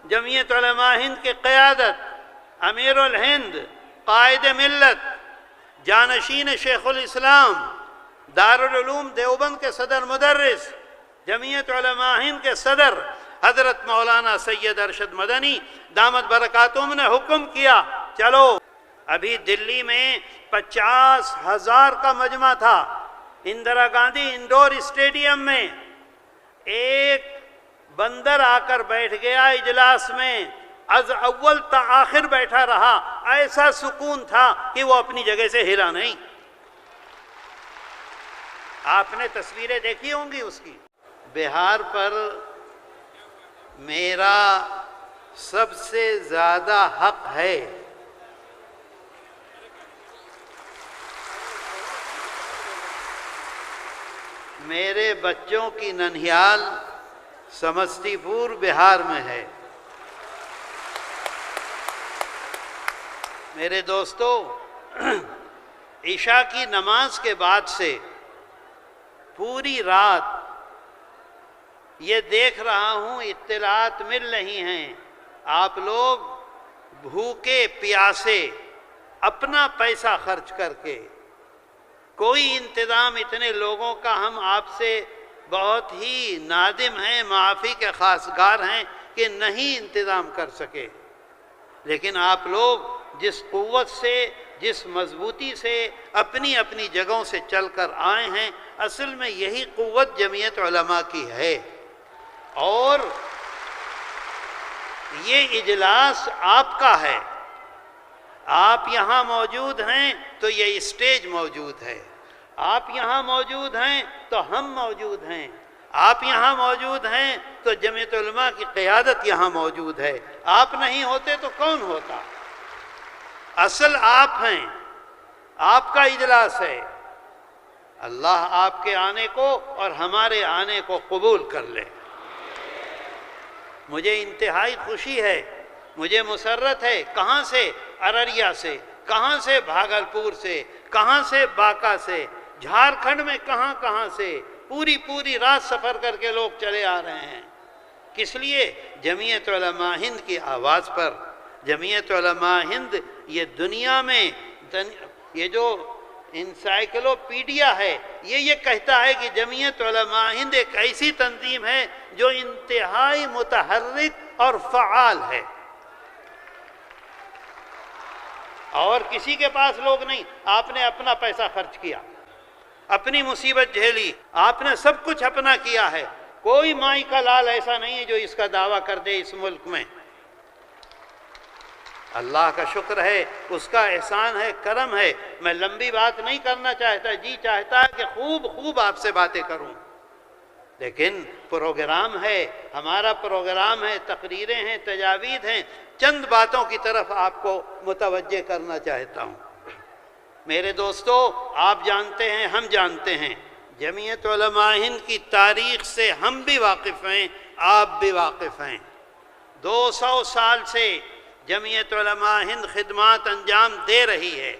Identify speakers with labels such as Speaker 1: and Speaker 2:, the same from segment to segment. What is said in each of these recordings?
Speaker 1: جمعیت علماء ہند کی قیادت، امیر الہند، قائد ملت، جانشین شیخ الاسلام، دارالعلوم دیوبند کے صدر مدرس، جمعیت علماء ہند کے صدر حضرت مولانا سید ارشد مدنی دامت برکاتہم نے حکم کیا، چلو ابھی دلی میں 50,000 کا مجمع تھا اندرا گاندھی انڈور اسٹیڈیم میں، ایک بندر آ کر بیٹھ گیا اجلاس میں، از اول تا آخر بیٹھا رہا، ایسا سکون تھا کہ وہ اپنی جگہ سے ہلا نہیں۔ آپ نے تصویریں دیکھی ہوں گی اس کی۔ بہار پر میرا سب سے زیادہ حق ہے، میرے بچوں کی ننہیال سمستی پور بہار میں ہے۔ میرے دوستو، عشاء کی نماز کے بعد سے پوری رات یہ دیکھ رہا ہوں، اطلاعات مل رہی ہیں، آپ لوگ بھوکے پیاسے اپنا پیسہ خرچ کر کے، کوئی انتظام اتنے لوگوں کا ہم آپ سے بہت ہی نادم ہیں، معافی کے خواستگار ہیں کہ نہیں انتظام کر سکے، لیکن آپ لوگ جس قوت سے، جس مضبوطی سے اپنی اپنی جگہوں سے چل کر آئے ہیں، اصل میں یہی قوت جمعیت علماء کی ہے۔ اور یہ اجلاس آپ کا ہے، آپ یہاں موجود ہیں تو یہ اسٹیج موجود ہے، آپ یہاں موجود ہیں تو ہم موجود ہیں، آپ یہاں موجود ہیں تو جمعیت علماء کی قیادت یہاں موجود ہے، آپ نہیں ہوتے تو کون ہوتا؟ اصل آپ ہیں، آپ کا اجلاس ہے۔ اللہ آپ کے آنے کو اور ہمارے آنے کو قبول کر لے۔ مجھے انتہائی خوشی ہے، مجھے مسرت ہے، کہاں سے؟ ارریہ سے، کہاں سے؟ بھاگلپور سے، کہاں سے؟ باکا سے، جھارکھنڈ میں کہاں سے پوری رات سفر کر کے لوگ چلے آ رہے ہیں۔ کس لیے؟ جمعیت علماء ہند کی آواز پر۔ جمعیت علماء ہند یہ دنیا میں یہ جو انسائکلوپیڈیا ہے، یہ کہتا ہے کہ جمعیت علماء ہند ایک ایسی تنظیم ہے جو انتہائی متحرک اور فعال ہے، اور کسی کے پاس لوگ نہیں۔ آپ نے اپنا پیسہ خرچ کیا، اپنی مصیبت جھیلی، آپ نے سب کچھ اپنا کیا ہے۔ کوئی مائی کا لال ایسا نہیں ہے جو اس کا دعویٰ کر دے اس ملک میں۔ اللہ کا شکر ہے، اس کا احسان ہے، کرم ہے۔ میں لمبی بات نہیں کرنا چاہتا، جی چاہتا ہے کہ خوب آپ سے باتیں کروں، لیکن پروگرام ہے، ہمارا پروگرام ہے، تقریریں ہیں، تجاویز ہیں، چند باتوں کی طرف آپ کو متوجہ کرنا چاہتا ہوں۔ میرے دوستو، آپ جانتے ہیں، ہم جانتے ہیں، جمعیت علماء ہند کی تاریخ سے ہم بھی واقف ہیں، آپ بھی واقف ہیں۔ 200 سال سے جمعیت علماء ہند خدمات انجام دے رہی ہے۔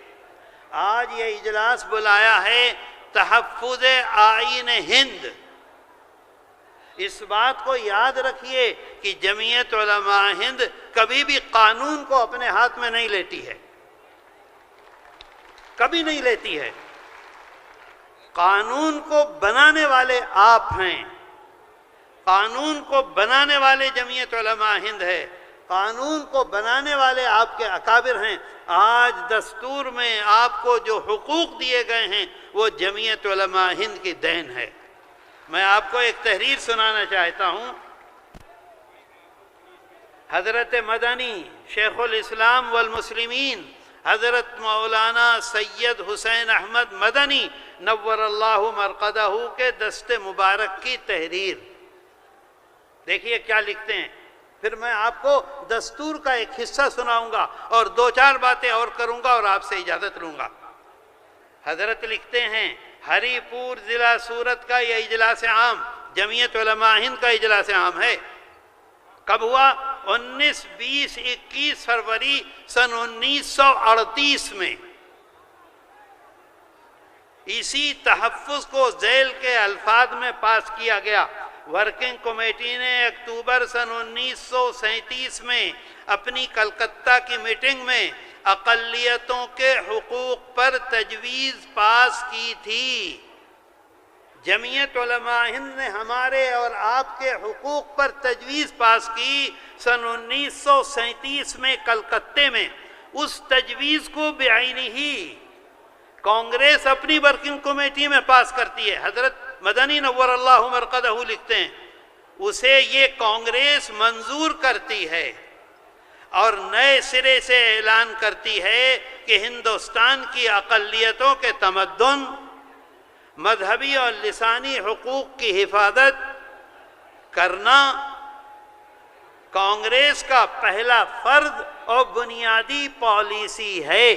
Speaker 1: آج یہ اجلاس بلایا ہے تحفظ آئین ہند۔ اس بات کو یاد رکھیے کہ جمعیت علماء ہند کبھی بھی قانون کو اپنے ہاتھ میں نہیں لیتی ہے، کبھی نہیں لیتی ہے۔ قانون کو بنانے والے آپ ہیں، قانون کو بنانے والے جمعیت علماء ہند ہے، قانون کو بنانے والے آپ کے اکابر ہیں۔ آج دستور میں آپ کو جو حقوق دیے گئے ہیں وہ جمعیت علماء ہند کی دین ہے۔ میں آپ کو ایک تحریر سنانا چاہتا ہوں۔ حضرت مدنی شیخ الاسلام والمسلمین حضرت مولانا سید حسین احمد مدنی نور اللہ مرقدہ کے دست مبارک کی تحریر، دیکھیے کیا لکھتے ہیں۔ پھر میں آپ کو دستور کا ایک حصہ سناؤں گا اور 2-4 باتیں اور کروں گا اور آپ سے اجازت لوں گا۔ حضرت لکھتے ہیں، ہری پور ضلع سورت کا یہ اجلاس عام جمعیت علماء ہند کا اجلاس عام ہے۔ کب ہوا؟ 19، 20، 21 فروری سن 1938 میں۔ اسی تحفظ کو ذیل کے الفاظ میں پاس کیا گیا۔ ورکنگ کمیٹی نے اکتوبر سن 1937 میں اپنی کلکتہ کی میٹنگ میں اقلیتوں کے حقوق پر تجویز پاس کی تھی۔ جمعیت علماء ہند نے ہمارے اور آپ کے حقوق پر تجویز پاس کی سن 1937 میں کلکتے میں۔ اس تجویز کو بعینی ہی کانگریس اپنی ورکنگ کمیٹی میں پاس کرتی ہے۔ حضرت مدنی نور اللہ مرقدہ لکھتے ہیں اسے یہ کانگریس منظور کرتی ہے اور نئے سرے سے اعلان کرتی ہے کہ ہندوستان کی اقلیتوں کے تمدن، مذہبی اور لسانی حقوق کی حفاظت کرنا کانگریس کا پہلا فرض اور بنیادی پالیسی ہے،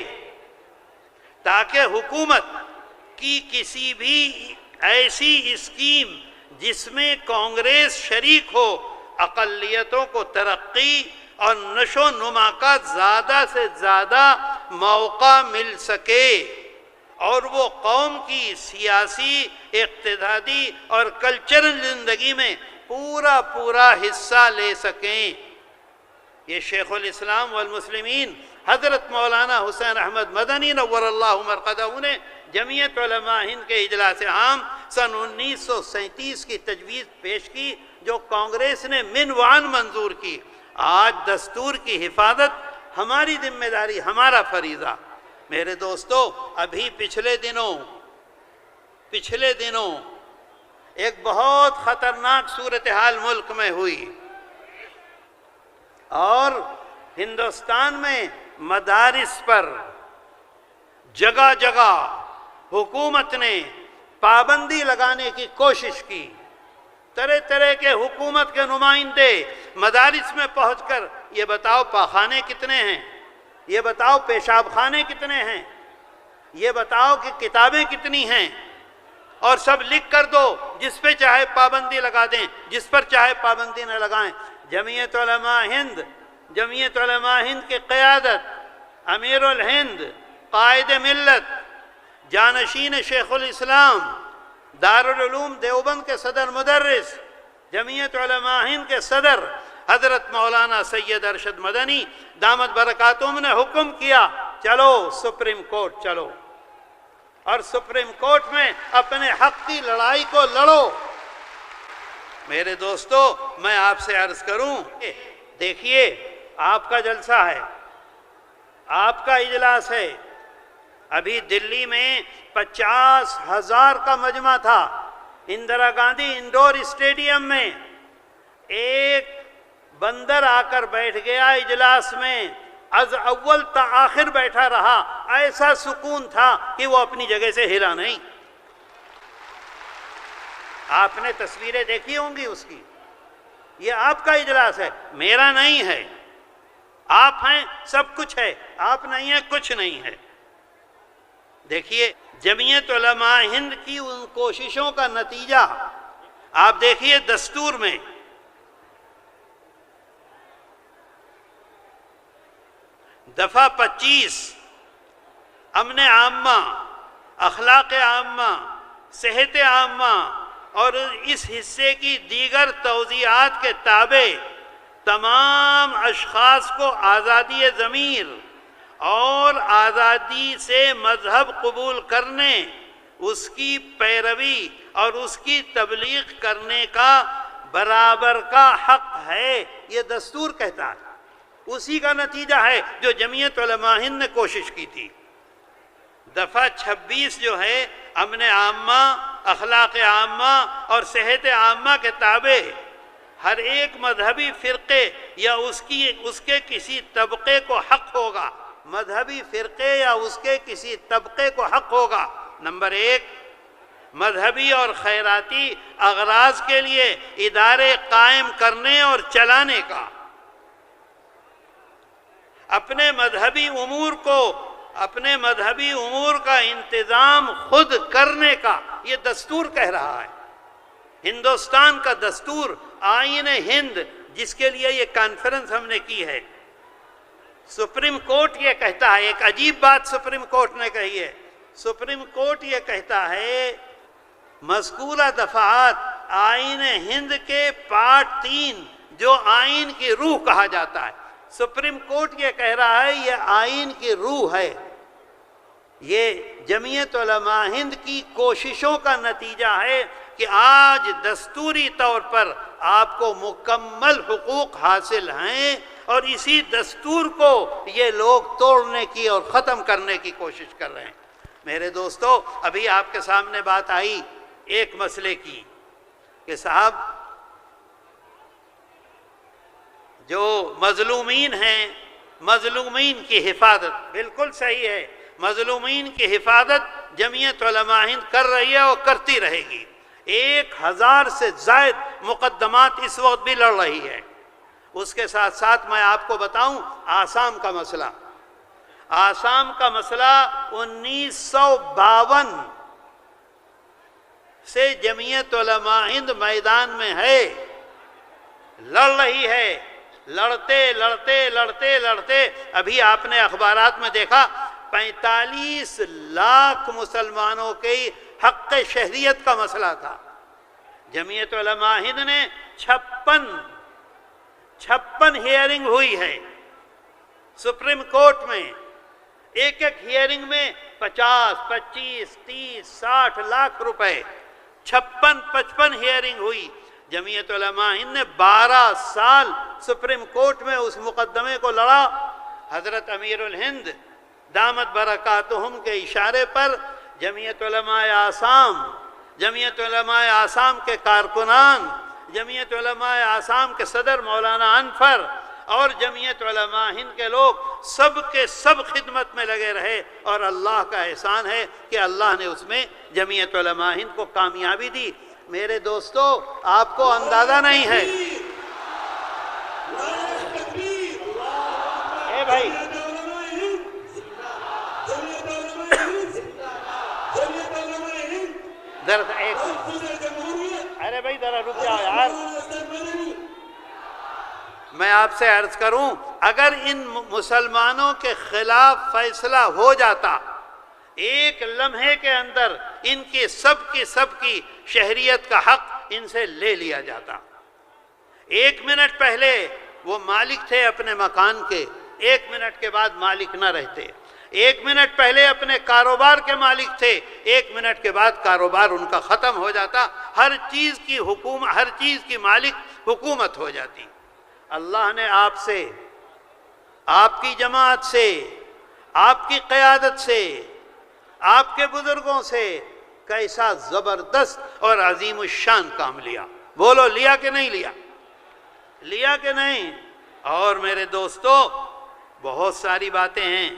Speaker 1: تاکہ حکومت کی کسی بھی ایسی اسکیم جس میں کانگریس شریک ہو اقلیتوں کو ترقی اور نشو و نما کا زیادہ سے زیادہ موقع مل سکے اور وہ قوم کی سیاسی، اقتصادی اور کلچرل زندگی میں پورا حصہ لے سکیں۔ یہ شیخ الاسلام والمسلمین حضرت مولانا حسین احمد مدنی نور اللہ مرقدہ نے جمعیت علماء ہند کے اجلاس عام سن 1937 کی تجویز پیش کی، جو کانگریس نے منوعاً منظور کی۔ آج دستور کی حفاظت ہماری ذمہ داری، ہمارا فریضہ۔ میرے دوستو، ابھی پچھلے دنوں ایک بہت خطرناک صورتحال ملک میں ہوئی اور ہندوستان میں مدارس پر جگہ جگہ حکومت نے پابندی لگانے کی کوشش کی۔ طرح طرح کے حکومت کے نمائندے مدارس میں پہنچ کر یہ بتاؤ پاخانے کتنے ہیں، یہ بتاؤ پیشاب خانے کتنے ہیں، یہ بتاؤ کہ کتابیں کتنی ہیں، اور سب لکھ کر دو، جس پہ چاہے پابندی لگا دیں، جس پر چاہے پابندی نہ لگائیں۔ جمعیت علماء ہند کی قیادت، امیر الہند، قائد ملت، جانشین شیخ الاسلام، دارالعلوم دیوبند کے صدر مدرس، جمعیت علماء ہند کے صدر حضرت مولانا سید ارشد مدنی دامت برکاتہم نے حکم کیا، چلو سپریم کورٹ چلو، اور سپریم کورٹ میں اپنے حق کی لڑائی کو لڑو۔ میرے دوستو، میں آپ سے عرض کروں، دیکھیے آپ کا جلسہ ہے، آپ کا اجلاس ہے، ابھی دلی میں 50,000 کا مجمع تھا اندرا گاندھی انڈور اسٹیڈیم میں۔ ایک بندر آ کر بیٹھ گیا اجلاس میں، از اول تا آخر بیٹھا رہا، ایسا سکون تھا کہ وہ اپنی جگہ سے ہلا نہیں۔ آپ نے تصویریں دیکھی ہوں گی اس کی۔ یہ آپ کا اجلاس ہے، میرا نہیں ہے۔ آپ ہیں سب کچھ ہے، آپ نہیں ہیں کچھ نہیں ہے۔ دیکھیے جمعیت علماء ہند کی ان کوششوں کا نتیجہ آپ دیکھیے دستور میں دفعہ 25 امن عامہ، اخلاق عامہ، صحت عامہ اور اس حصے کی دیگر توضیحات کے تابع تمام اشخاص کو آزادی ضمیر اور آزادی سے مذہب قبول کرنے، اس کی پیروی اور اس کی تبلیغ کرنے کا برابر کا حق ہے، یہ دستور کہتا ہے۔ اسی کا نتیجہ ہے جو جمعیت علماء ہند نے کوشش کی تھی۔ دفعہ 26 جو ہے امن عامہ، اخلاق عامہ اور صحت عامہ کے تابع ہر ایک مذہبی فرقے یا اس کے کسی طبقے کو حق ہوگا، مذہبی فرقے یا اس کے کسی طبقے کو حق ہوگا، نمبر 1 مذہبی اور خیراتی اغراض کے لیے ادارے قائم کرنے اور چلانے کا، اپنے مذہبی امور کا انتظام خود کرنے کا، یہ دستور کہہ رہا ہے۔ ہندوستان کا دستور، آئین ہند، جس کے لیے یہ کانفرنس ہم نے کی ہے، سپریم کورٹ یہ کہتا ہے، ایک عجیب بات سپریم کورٹ نے کہی ہے، سپریم کورٹ یہ کہتا ہے مذکورہ دفعات آئین ہند کے پارٹ 3 جو آئین کی روح کہا جاتا ہے، سپریم کورٹ یہ کہہ رہا ہے یہ آئین کی روح ہے، یہ جمعیت علماء ہند کی کوششوں کا نتیجہ ہے کہ آج دستوری طور پر آپ کو مکمل حقوق حاصل ہیں، اور اسی دستور کو یہ لوگ توڑنے کی اور ختم کرنے کی کوشش کر رہے ہیں۔ میرے دوستو، ابھی آپ کے سامنے بات آئی ایک مسئلے کی کہ صاحب جو مظلومین ہیں، مظلومین کی حفاظت، بالکل صحیح ہے، مظلومین کی حفاظت جمعیت علماء ہند کر رہی ہے اور کرتی رہے گی۔ 1000 سے زائد مقدمات اس وقت بھی لڑ رہی ہے۔ اس کے ساتھ ساتھ میں آپ کو بتاؤں آسام کا مسئلہ، آسام کا مسئلہ 1952 سے جمعیت علماء ہند میدان میں ہے، لڑ رہی ہے، لڑتے لڑتے لڑتے لڑتے ابھی آپ نے اخبارات میں دیکھا 45 لاکھ مسلمانوں کی حق شہریت کا مسئلہ تھا۔ جمعیت علماء ہند نے 56 ہیئرنگ ہوئی ہے سپریم کورٹ میں، ایک ہیئرنگ میں 50، 25، 30، 60 لاکھ روپے، 56 ہیئرنگ ہوئی۔ جمعیت علماء ہند نے 12 سال سپریم کورٹ میں اس مقدمے کو لڑا۔ حضرت امیر الہند دامت برکاتہم کے اشارے پر جمعیت علماء آسام کے کارکنان، جمعیت علماء آسام کے صدر مولانا انفر اور جمعیت علماء ہند کے لوگ سب کے سب خدمت میں لگے رہے، اور اللہ کا احسان ہے کہ اللہ نے اس میں جمعیت علماء ہند کو کامیابی دی۔ میرے دوستو، آپ کو اندازہ نہیں ہے، اے بھائی ارے بھائی ذرا رک جاؤ یار، میں آپ سے عرض کروں اگر ان مسلمانوں کے خلاف فیصلہ ہو جاتا، ایک لمحے کے اندر ان کی سب کی شہریت کا حق ان سے لے لیا جاتا۔ 1 منٹ پہلے وہ مالک تھے اپنے مکان کے، 1 منٹ کے بعد مالک نہ رہتے۔ 1 منٹ پہلے اپنے کاروبار کے مالک تھے، 1 منٹ کے بعد کاروبار ان کا ختم ہو جاتا، ہر چیز کی مالک حکومت ہو جاتی۔ اللہ نے آپ سے، آپ کی جماعت سے، آپ کی قیادت سے، آپ کے بزرگوں سے کیسا زبردست اور عظیم الشان کام لیا، بولو لیا کہ نہیں لیا؟ لیا کہ نہیں؟ اور میرے دوستو، بہت ساری باتیں ہیں۔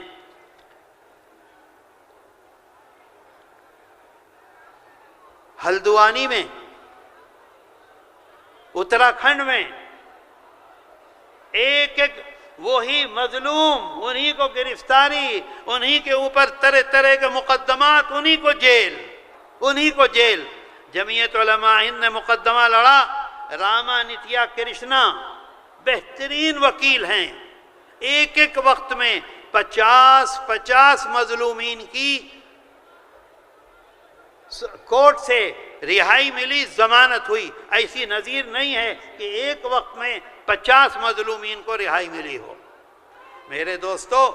Speaker 1: ہلدوانی میں، اتراکھنڈ میں ایک وہی مظلوم، انہی کو گرفتاری، انہی کے اوپر طرح طرح کے مقدمات، انہی کو جیل۔ جمعیت علماء ہند نے مقدمہ لڑا، راما نتیا کرشنا بہترین وکیل ہیں، ایک وقت میں 50 مظلومین کی کورٹ سے رہائی ملی، ضمانت ہوئی۔ ایسی نظیر نہیں ہے کہ ایک وقت میں 50 مظلومین کو رہائی ملی ہو۔ میرے دوستو،